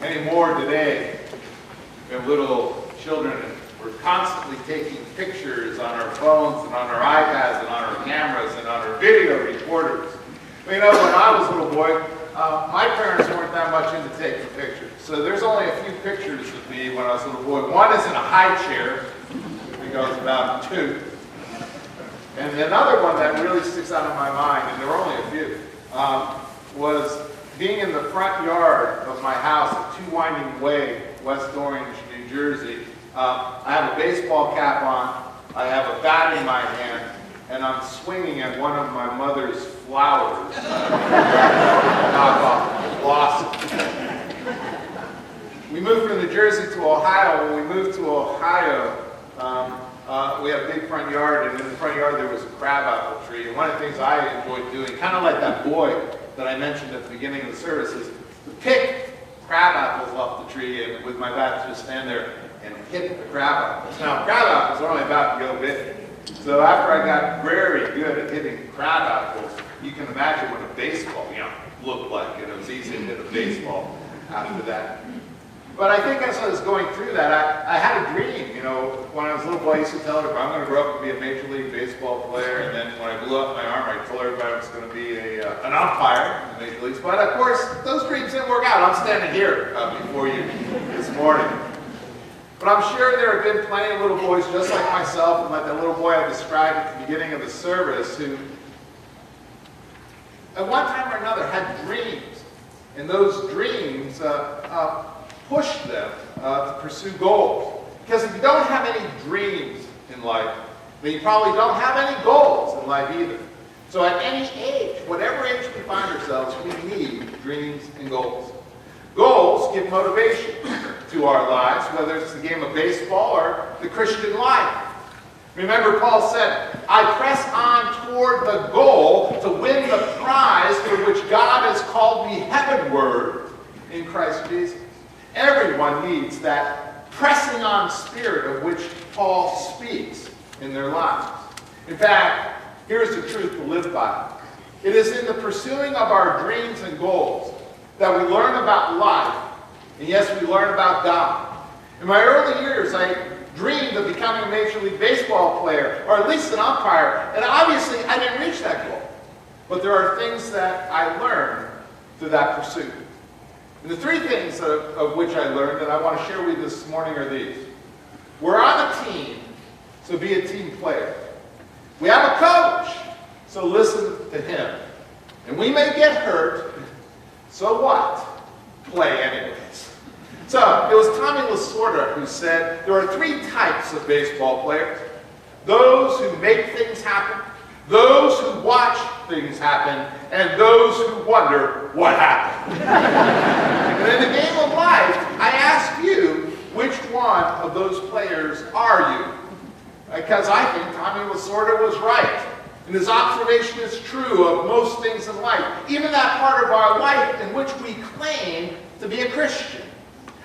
anymore today. We have little children and we're constantly taking pictures on our phones and on our iPads and on our cameras and on our video recorders. When I was a little boy, my parents weren't that much into taking pictures. So there's only a few pictures of me when I was a little boy. One is in a high chair. I think I was about 2. And another one that really sticks out in my mind, and there were only a few, was being in the front yard of my house at 2 Winding Way, West Orange, New Jersey. I have a baseball cap on, I have a bat in my hand, and I'm swinging at one of my mother's flowers. Knockoff blossom. We moved from New Jersey to Ohio. When we moved to Ohio, we had a big front yard, and in the front yard there was a crabapple tree. And one of the things I enjoyed doing, kind of like that boy that I mentioned at the beginning of the service, is to pick crab apples off the tree and with my bat just stand there and hit the crab apples. Now, crab apples are only about to go big. So after I got very good at hitting crab apples, you can imagine what a baseball, looked like. It was easy to hit a baseball after that. But I think as I was going through that, I had a dream. When I was a little boy, I used to tell everybody, I'm going to grow up and be a Major League Baseball player. And then when I blew up my arm, I told everybody I was going to be an umpire in the Major Leagues. But of course, those dreams didn't work out. I'm standing here before you this morning. But I'm sure there have been plenty of little boys just like myself and like that little boy I described at the beginning of the service who, at one time or another, had dreams. And those dreams pushed them to pursue goals. Because if you don't have any dreams in life, then you probably don't have any goals in life either. So at any age, whatever age we find ourselves, we need dreams and goals. Goals give motivation to our lives, whether it's the game of baseball or the Christian life. Remember, Paul said, I press on toward the goal to win the prize for which God has called me heavenward in Christ Jesus. Everyone needs that pressing on spirit of which Paul speaks in their lives. In fact, here's the truth to live by. It is in the pursuing of our dreams and goals that we learn about life, and yes, we learn about God. In my early years, I dreamed of becoming a Major League Baseball player, or at least an umpire, and obviously I didn't reach that goal. But there are things that I learned through that pursuit. And the 3 things of which I learned that I want to share with you this morning are these. We're on a team, so be a team player. We have a coach, so listen to him. And we may get hurt, so what? Play anyways. So, it was Tommy Lasorda who said there are 3 types of baseball players. Those who make things happen, those who watch things happen, and those who wonder what happened. And in the game of life, I ask you, which one of those players are you? Because I think Tommy Lasorda was right. And his observation is true of most things in life, even that part of our life in which we claim to be a Christian.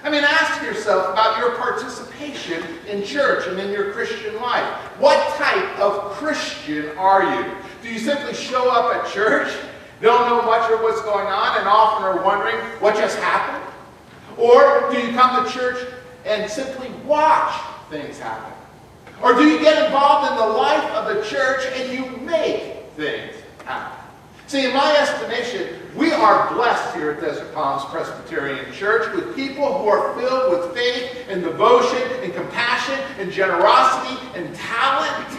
Ask yourself about your participation in church and in your Christian life. What type of Christian are you? Do you simply show up at church, don't know much of what's going on, and often are wondering what just happened? Or do you come to church and simply watch things happen? Or do you get involved in the life of the church and you make things happen? See, in my estimation, we are blessed here at Desert Palms Presbyterian Church with people who are filled with faith and devotion and compassion and generosity and talent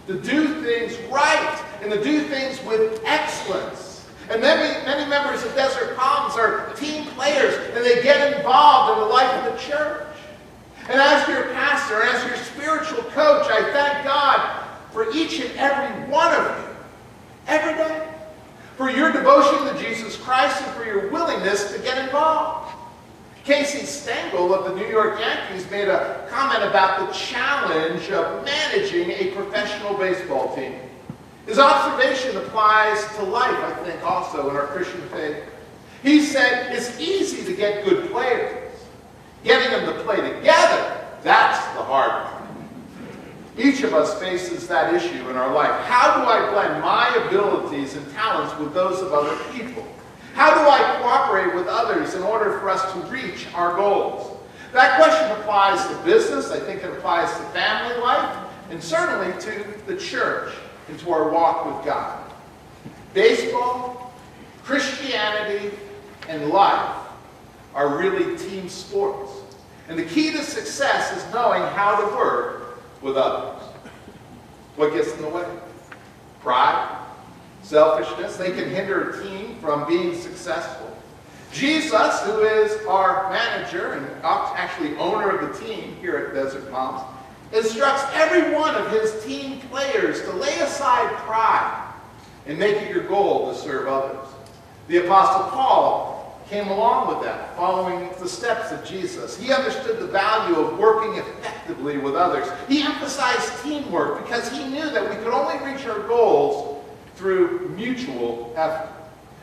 to do things right and to do things with excellence. And many members of Desert Palms are team players and they get involved in the life of the church. And as your pastor, as your spiritual coach, I thank God for each and every one of you, every day, for your devotion to Jesus Christ and for your willingness to get involved. Casey Stengel of the New York Yankees made a comment about the challenge of managing a professional baseball team. His observation applies to life, I think, also in our Christian faith. He said, it's easy to get good players. Getting them to play together, that's the hard part. Each of us faces that issue in our life. How do I blend my abilities and talents with those of other people? How do I cooperate with others in order for us to reach our goals? That question applies to business. I think it applies to family life, and certainly to the church and to our walk with God. Baseball, Christianity, and life are really team sports. And the key to success is knowing how to work with others. What gets in the way? Pride, selfishness. They can hinder a team from being successful. Jesus, who is our manager and actually owner of the team here at Desert Moms, instructs every one of his team players to lay aside pride and make it your goal to serve others. The Apostle Paul came along with that, following the steps of Jesus. He understood the value of working effectively with others. He emphasized teamwork because he knew that we could only reach our goals through mutual effort.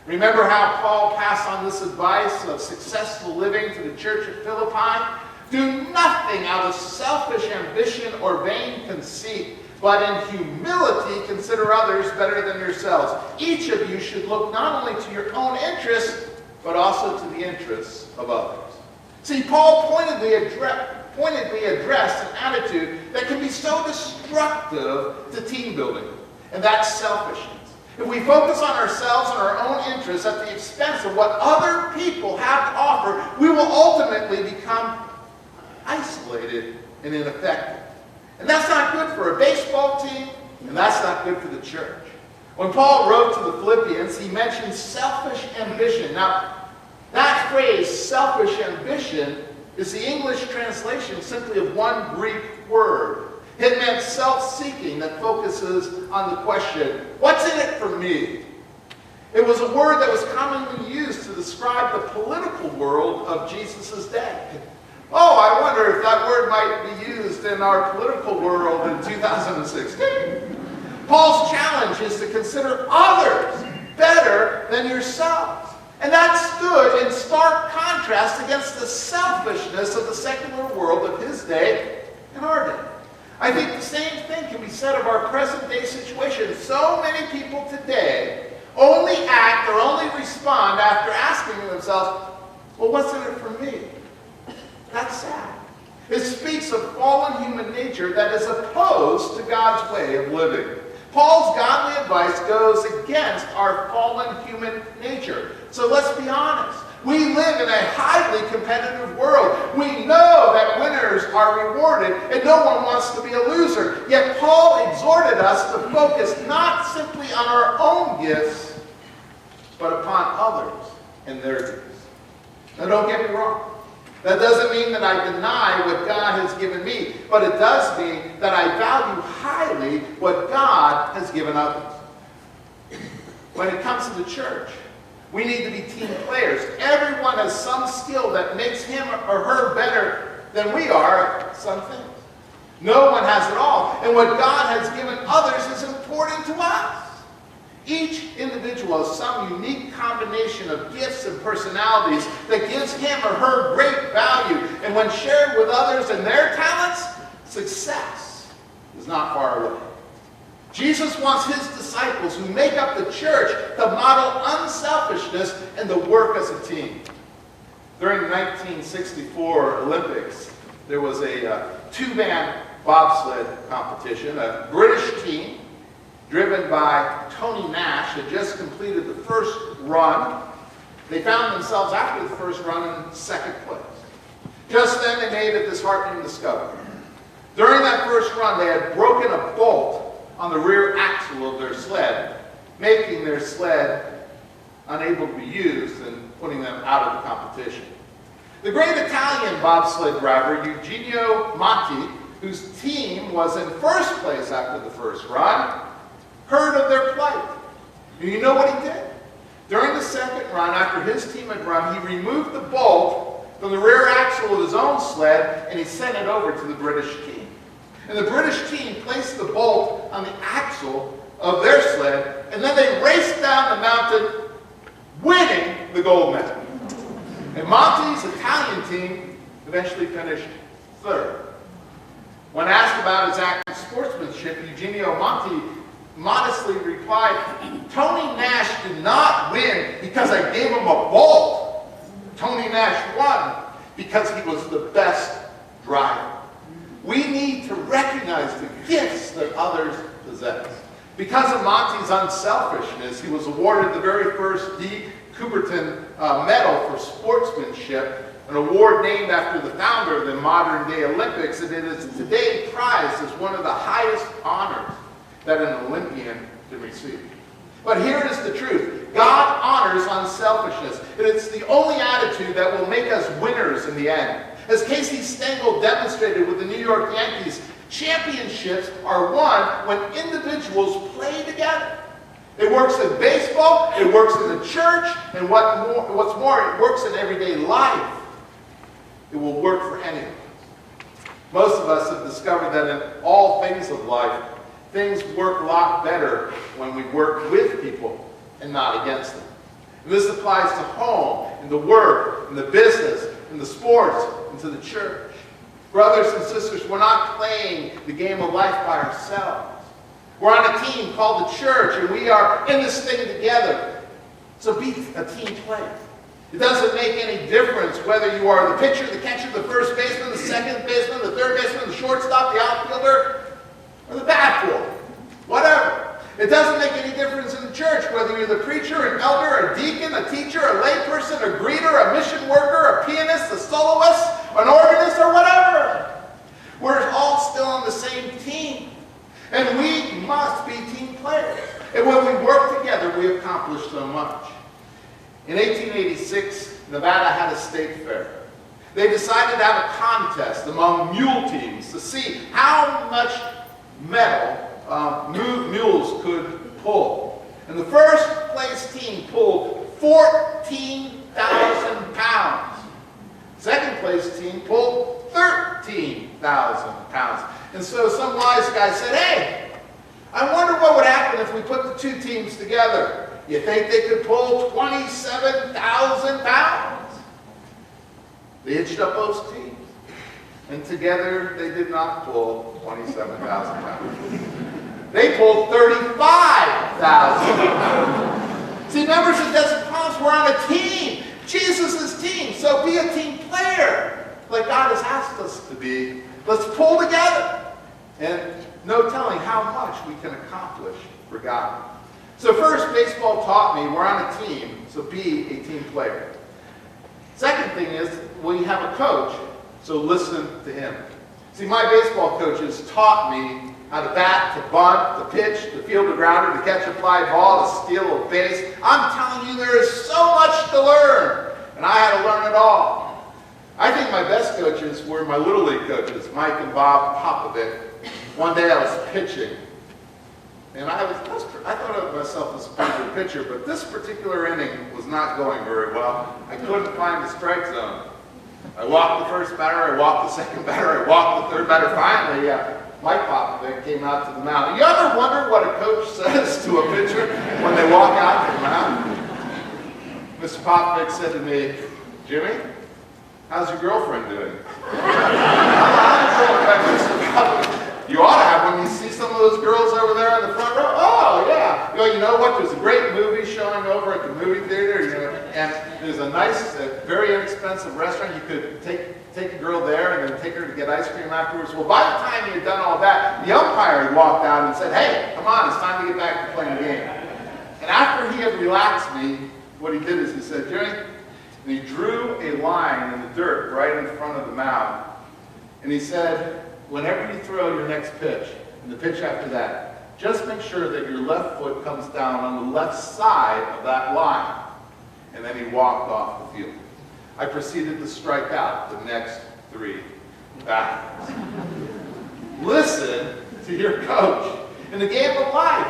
Remember how Paul passed on this advice of successful living to the church at Philippi? Do nothing out of selfish ambition or vain conceit, but in humility consider others better than yourselves. Each of you should look not only to your own interests, but also to the interests of others. See, Paul pointedly addressed an attitude that can be so destructive to team building, and that's selfishness. If we focus on ourselves and our own interests at the expense of what other people have to offer, we will ultimately become isolated and ineffective. And that's not good for a baseball team, and that's not good for the church. When Paul wrote to the Philippians, he mentioned selfish ambition. Now, that phrase, selfish ambition, is the English translation simply of one Greek word. It meant self-seeking that focuses on the question, what's in it for me? It was a word that was commonly used to describe the political world of Jesus' day. Oh, I wonder if that word might be used in our political world in 2016. Paul's challenge is to consider others better than yourselves. And that stood in stark contrast against the selfishness of the secular world of his day and our day. I think the same thing can be said of our present day situation. So many people today only act or only respond after asking themselves, well, what's in it for me? That's sad. It speaks of fallen human nature that is opposed to God's way of living. Paul's godly advice goes against our fallen human nature. So let's be honest. We live in a highly competitive world. We know that winners are rewarded and no one wants to be a loser. Yet Paul exhorted us to focus not simply on our own gifts, but upon others and their gifts. Now don't get me wrong. That doesn't mean that I deny what God has given me, but it does mean that I value highly what God has given others. When it comes to the church, we need to be team players. Everyone has some skill that makes him or her better than we are at some things. No one has it all. And what God has given others is important to us. Each individual has some unique combination of gifts and personalities that gives him or her great value. And when shared with others and their talents, success is not far away. Jesus wants his disciples who make up the church to model unselfishness and to work as a team. During the 1964 Olympics, there was a two-man bobsled competition. A British team, driven by Tony Nash, had just completed the first run. They found themselves after the first run in second place. Just then they made a disheartening discovery. During that first run, they had broken a bolt on the rear axle of their sled, making their sled unable to be used and putting them out of the competition. The great Italian bobsled driver, Eugenio Monti, whose team was in first place after the first run, heard of their plight. And you know what he did? During the second run, after his team had run, he removed the bolt from the rear axle of his own sled and he sent it over to the British team. And the British team placed the bolt on the axle of their sled, and then they raced down the mountain, winning the gold medal. And Monti's Italian team eventually finished third. When asked about his act of sportsmanship, Eugenio Monti modestly replied, Tony Nash did not win because I gave him a bolt. Tony Nash won because he was the best driver. We need to recognize the gifts that others possess. Because of Monty's unselfishness, he was awarded the very first D. Coubertin Medal for Sportsmanship, an award named after the founder of the modern-day Olympics, and it is today prized as one of the highest honors that an Olympian can receive. But here is the truth. God honors unselfishness, and it's the only attitude that will make us winners in the end. As Casey Stengel demonstrated with the New York Yankees, championships are won when individuals play together. It works in baseball, it works in the church, and what's more, it works in everyday life. It will work for anyone. Most of us have discovered that in all things of life, things work a lot better when we work with people and not against them. And this applies to home, and the work, and the business, and the sports, and to the church. Brothers and sisters, we're not playing the game of life by ourselves. We're on a team called the church, and we are in this thing together. So be a team player. It doesn't make any difference whether you are the pitcher, the catcher, the first baseman, the second baseman, the third baseman, the shortstop, the outfielder, or the backfielder. Whatever. It doesn't make any difference in the church whether you're the preacher, an elder, a deacon, a teacher, a layperson, a greeter, a mission worker, a pianist, a soloist, an organist, or whatever. We're all still on the same team. And we must be team players. And when we work together, we accomplish so much. In 1886, Nevada had a state fair. They decided to have a contest among mule teams to see how much metal mules could pull. And the first place team pulled 14,000 pounds. Second place team pulled 13,000 pounds. And so some wise guy said, hey, I wonder what would happen if we put the two teams together. You think they could pull 27,000 pounds? They hitched up those teams. And together they did not pull 27,000 pounds. They pulled 35,000 pounds. See, members of Desert Promise, we're on a team. Jesus' team. So be a team player like God has asked us to be. Let's pull together. And no telling how much we can accomplish for God. So first, baseball taught me we're on a team, so be a team player. Second thing is we have a coach, so listen to him. See, my baseball coaches taught me how to bat, to bunt, to pitch, to field a grounder, to catch a fly ball, to steal a base. I'm telling you, there is so much to learn, and I had to learn it all. I think my best coaches were my Little League coaches, Mike and Bob Popovic. One day I was pitching, and I thought of myself as a pretty good pitcher, but this particular inning was not going very well. I couldn't find the strike zone. I walked the first batter, I walked the second batter, I walked the third batter. Finally, Mike Popovic came out to the mound. You ever wonder what a coach says to a pitcher when they walk out to the mound? Mr. Popovic said to me, Jimmy, how's your girlfriend doing? You ought to have when you see some of those girls over there in the front row. Oh, yeah. You know what? There's a great movie showing over at the movie theater, and there's a nice, very inexpensive restaurant. You could take a girl there and then take her to get ice cream afterwards. Well, by the time you had done all that, the umpire had walked out and said, hey, come on, it's time to get back to playing the game. And after he had relaxed me, what he did is he said, Jimmy, and he drew a line in the dirt right in front of the mound. And he said, whenever you throw your next pitch, and the pitch after that, just make sure that your left foot comes down on the left side of that line. And then he walked off the field. I proceeded to strike out the next 3 batters. Listen to your coach. In the game of life,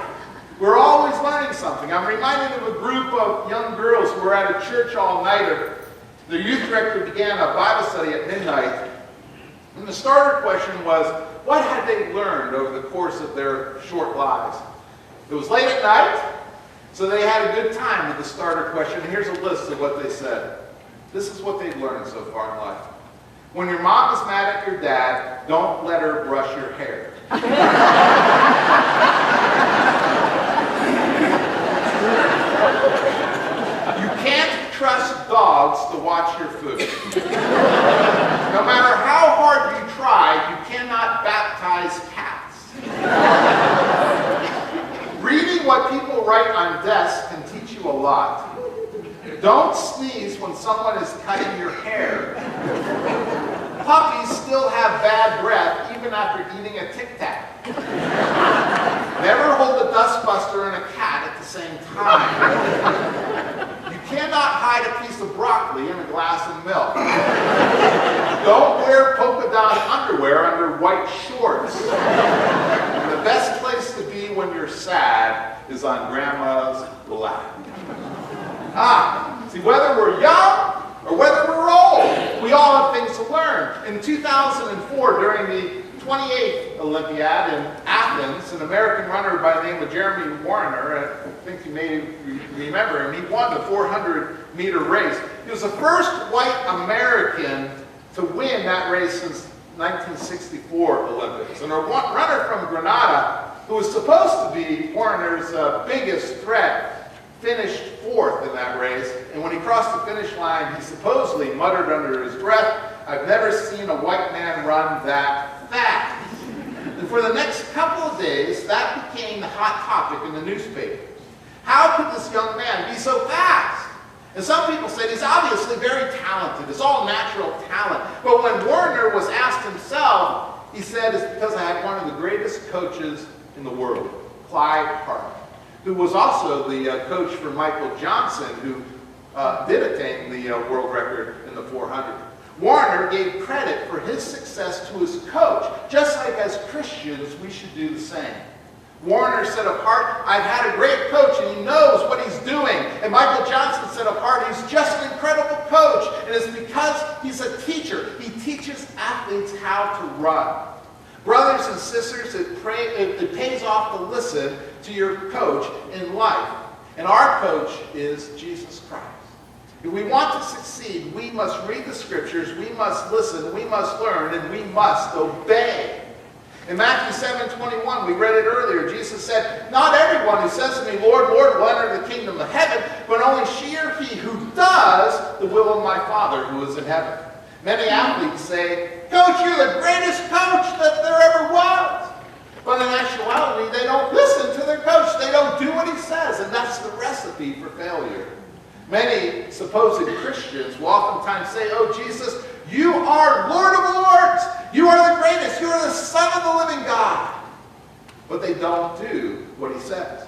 we're always learning something. I'm reminded of a group of young girls who were at a church all-nighter. The youth director began a Bible study at midnight. And the starter question was, what had they learned over the course of their short lives? It was late at night, so they had a good time with the starter question. And here's a list of what they said. This is what they've learned so far in life. When your mom is mad at your dad, don't let her brush your hair. trust dogs to watch your food. No matter how hard you try, you cannot baptize cats. Reading what people write on desks can teach you a lot. Don't sneeze when someone is cutting your hair. Puppies still have bad breath even after eating a Tic Tac. Never hold a dustbuster and a cat at the same time. You cannot hide a piece of broccoli in a glass of milk. Don't wear polka dot underwear under white shorts. And the best place to be when you're sad is on Grandma's lap. See, whether we're young or whether we're old, we all have things to learn. In 2004, during the 28th Olympiad in Athens, an American runner by the name of Jeremy Warner, I think you may remember him, he won the 400-meter race. He was the first white American to win that race since 1964 Olympics. And a runner from Grenada, who was supposed to be Warner's biggest threat, finished fourth in that race, and when he crossed the finish line, he supposedly muttered under his breath, "I've never seen a white man run that fast." And for the next couple of days, that became the hot topic in the newspapers. How could this young man be so fast? And some people said he's obviously very talented. It's all natural talent. But when Warner was asked himself, he said, "It's because I had one of the greatest coaches in the world, Clyde Hart, who was also the coach for Michael Johnson, who did attain the world record in the 400. Warner gave credit for his success to his coach, just like as Christians, we should do the same. Warner said of Hart, "I've had a great coach and he knows what he's doing." And Michael Johnson said of Hart, "He's just an incredible coach. And it's because he's a teacher. He teaches athletes how to run." Brothers and sisters, it pays off to listen to your coach in life. And our coach is Jesus Christ. If we want to succeed, we must read the scriptures, we must listen, we must learn, and we must obey. In Matthew 7:21, we read it earlier, Jesus said, "Not everyone who says to me, 'Lord, Lord,' will enter the kingdom of heaven, but only she or he who does the will of my Father who is in heaven." Many athletes say, "Coach, you're the greatest coach that there ever was." But in actuality, they don't listen to their coach. They don't do what he says, and that's the recipe for failure. Many supposed Christians will oftentimes say, "Oh, Jesus, you are Lord of Lords. You are the greatest. You are the Son of the living God." But they don't do what he says.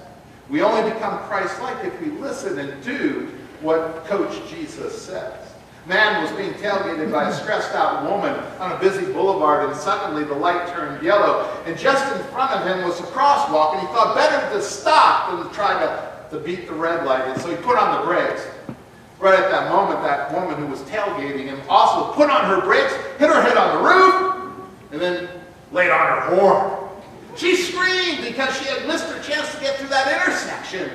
We only become Christ-like if we listen and do what Coach Jesus says. Man was being tailgated by a stressed-out woman on a busy boulevard, and suddenly the light turned yellow. And just in front of him was a crosswalk, and he thought better to stop than to try to beat the red light. And so he put on the brakes. Right at that moment, that woman who was tailgating him also put on her brakes, hit her head on the roof, and then laid on her horn. She screamed because she had missed her chance to get through that intersection.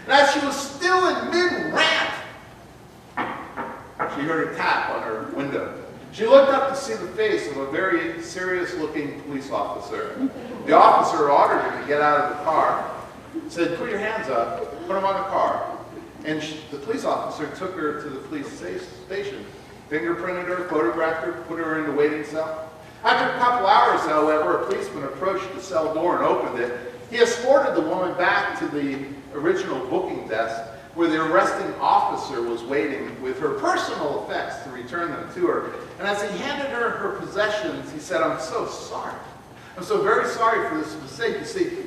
And as she was still in mid-rant, she heard a tap on her window. She looked up to see the face of a very serious-looking police officer. The officer ordered her to get out of the car, said, "Put your hands up," put them on the car. And the police officer took her to the police station, fingerprinted her, photographed her, put her in the waiting cell. After a couple hours, however, a policeman approached the cell door and opened it. He escorted the woman back to the original booking desk, where the arresting officer was waiting with her personal effects to return them to her. And as he handed her her possessions, he said, "I'm so sorry. I'm so very sorry for this mistake. You see,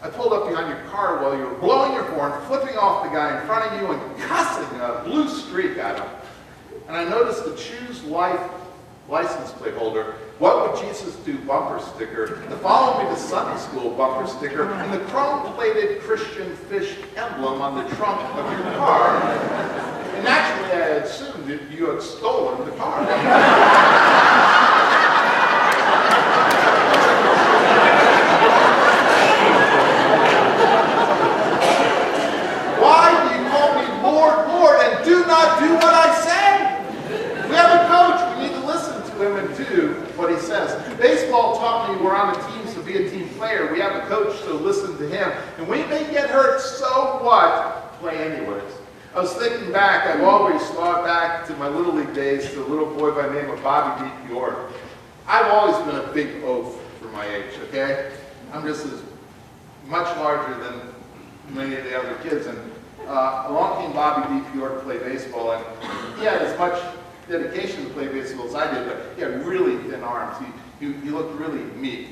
I pulled up behind your car while you were blowing your horn, flipping off the guy in front of you and cussing a blue streak at him. And I noticed the Choose Life license plate holder, 'What would Jesus do?' bumper sticker, the Follow Me to Sunday School bumper sticker, and the chrome-plated Christian fish emblem on the trunk of your car. And naturally, I assumed that you had stolen the car." "Why do you call me Lord, Lord, and do not do what I say?" We have a coach. We need to listen to him and do what he says. Baseball taught me we're on a team, so be a team player. We have a coach, so listen to him. And we may get hurt, so what? Play anyways. I was thinking back, I've always thought back to my Little League days to a little boy by the name of Bobby D. Fiore. I've always been a big oaf for my age, okay? I'm just as much larger than many of the other kids. And along came Bobby D. Fiore to play baseball, and he had as much dedication to play baseball as I did, but he had really thin arms. He looked really meek.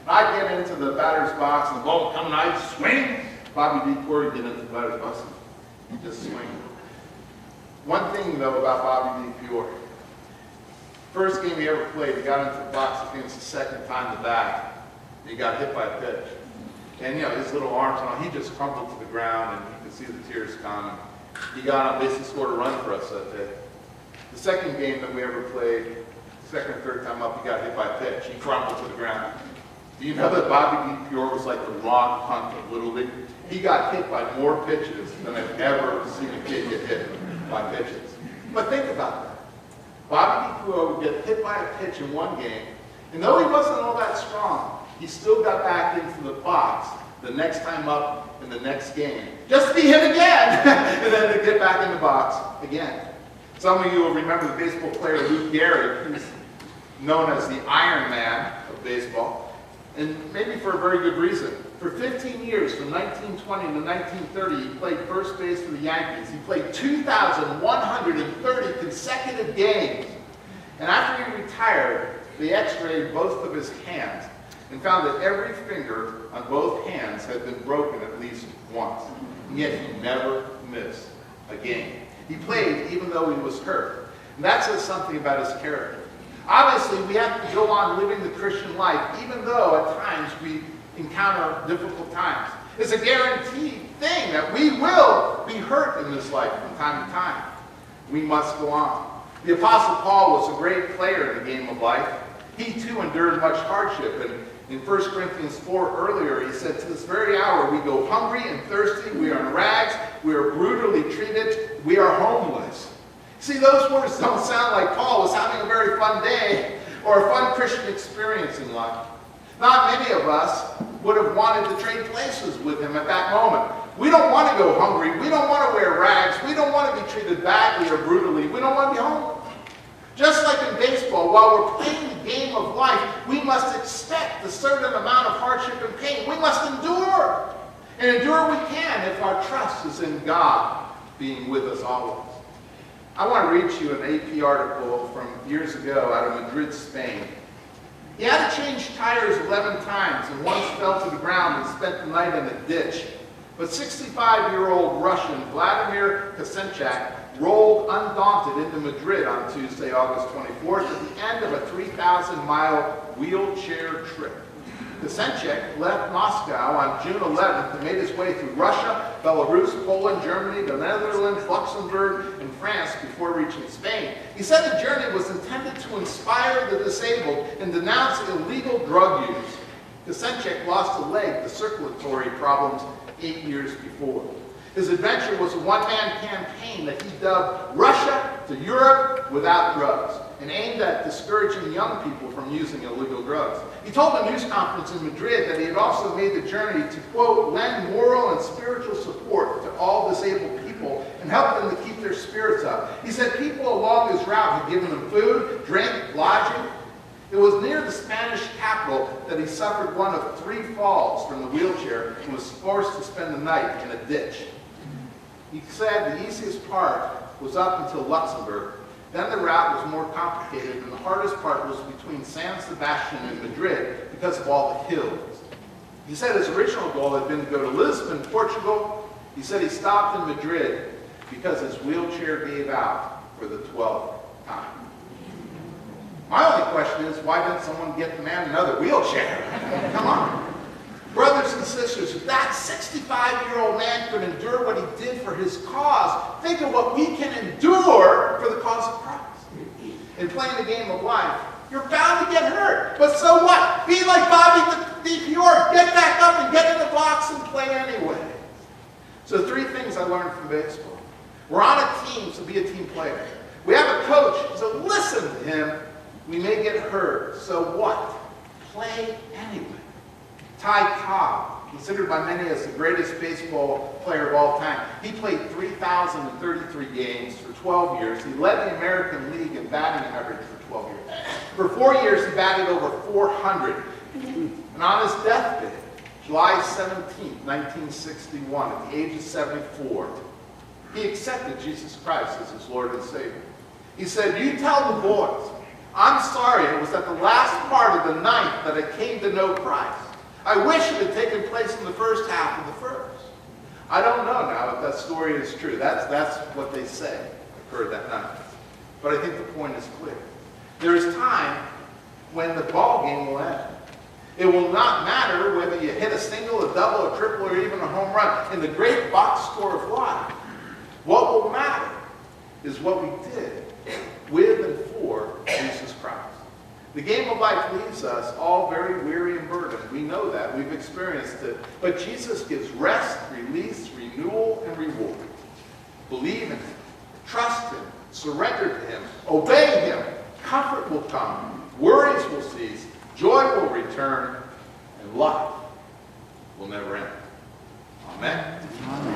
I'd get into the batter's box, and the ball would come, and I'd swing. Bobby D. Fiore would get into the batter's box and just swing. One thing, though, about Bobby D. Fiore. First game he ever played, he got into the box. I think it was the second time to bat. He got hit by a pitch. And, you know, his little arms and all, he just crumpled to the ground, and you could see the tears coming. He got on, basically scored a run for us that day. The second game that we ever played, second or third time up, he got hit by a pitch. He crumpled to the ground. Do you know that Bobby D. Fiore was like the Ron Hunt of Little League? He got hit by more pitches than I've ever seen a kid get hit by pitches. But think about that. Bobby D. Fiore would get hit by a pitch in one game, and though he wasn't all that strong, he still got back into the box the next time up in the next game, just to be hit again, and then to get back in the box again. Some of you will remember the baseball player Lou Gehrig, who's known as the Iron Man of baseball, and maybe for a very good reason. For 15 years, from 1920 to 1930, he played first base for the Yankees. He played 2,130 consecutive games. And after he retired, they x-rayed both of his hands and found that every finger on both hands had been broken at least once. And yet he never missed a game. He played even though he was hurt. And that says something about his character. Obviously, we have to go on living the Christian life, even though at times we encounter difficult times. It's a guaranteed thing that we will be hurt in this life from time to time. We must go on. The Apostle Paul was a great player in the game of life. He too endured much hardship. And in 1 Corinthians 4 earlier, he said, to this very hour we go hungry and thirsty, we are in rags, we are brutally treated, we are homeless. See, those words don't sound like Paul was having a very fun day or a fun Christian experience in life. Not many of us would have wanted to trade places with him at that moment. We don't want to go hungry. We don't want to wear rags. We don't want to be treated badly or brutally. We don't want to be homeless. Just like in baseball, while we're playing the game of life, we must expect a certain amount of hardship and pain. We must endure. And endure we can if our trust is in God being with us always. I want to read you an AP article from years ago out of Madrid, Spain. He had to change tires 11 times and once fell to the ground and spent the night in a ditch. But 65-year-old Russian Vladimir Kasenchak rolled undaunted into Madrid on Tuesday, August 24th at the end of a 3,000-mile wheelchair trip. Kasenchak left Moscow on June 11th and made his way through Russia, Belarus, Poland, Germany, the Netherlands, Luxembourg, and France before reaching Spain. He said the journey was intended to inspire the disabled and denounce illegal drug use. Kasenchak lost a leg to circulatory problems 8 years before. His adventure was a one-man campaign that he dubbed Russia to Europe Without Drugs, and aimed at discouraging young people from using illegal drugs. He told a news conference in Madrid that he had also made the journey to, quote, lend moral and spiritual support to all disabled people and help them to keep their spirits up. He said people along his route had given them food, drink, lodging. It was near the Spanish capital that he suffered one of 3 falls from the wheelchair and was forced to spend the night in a ditch. He said the easiest part was up until Luxembourg. Then the route was more complicated, and the hardest part was between San Sebastian and Madrid because of all the hills. He said his original goal had been to go to Lisbon, Portugal. He said he stopped in Madrid because his wheelchair gave out for the 12th time. My only question is, why didn't someone get the man another wheelchair? Come on. Brothers and sisters, if that 65-year-old man could endure what he did for his cause, think of what we can endure for the cause of Christ. In playing the game of life, you're bound to get hurt. But so what? Be like Bobby D. Fiore. Get back up and get in the box and play anyway. So 3 things I learned from baseball. We're on a team, so be a team player. We have a coach, so listen to him. We may get hurt. So what? Play anyway. Ty Cobb considered by many as the greatest baseball player of all time. He played 3,033 games for 12 years. He led the American League in batting average for 12 years. For 4 years, he batted over 400. And on his deathbed, July 17, 1961, at the age of 74, he accepted Jesus Christ as his Lord and Savior. He said, "You tell the boys, I'm sorry it was at the last part of the ninth that I came to know Christ. I wish it had taken place in the first half of the first." I don't know now if that story is true. That's what they say occurred that night. But I think the point is clear. There is time when the ball game will end. It will not matter whether you hit a single, a double, a triple, or even a home run in the great box score of life. What will matter is what we did with and for Jesus Christ. The game of life leaves us all very weary and burdened. We know that. We've experienced it. But Jesus gives rest, release, renewal, and reward. Believe in him. Trust him. Surrender to him. Obey him. Comfort will come. Worries will cease. Joy will return. And life will never end. Amen. Amen.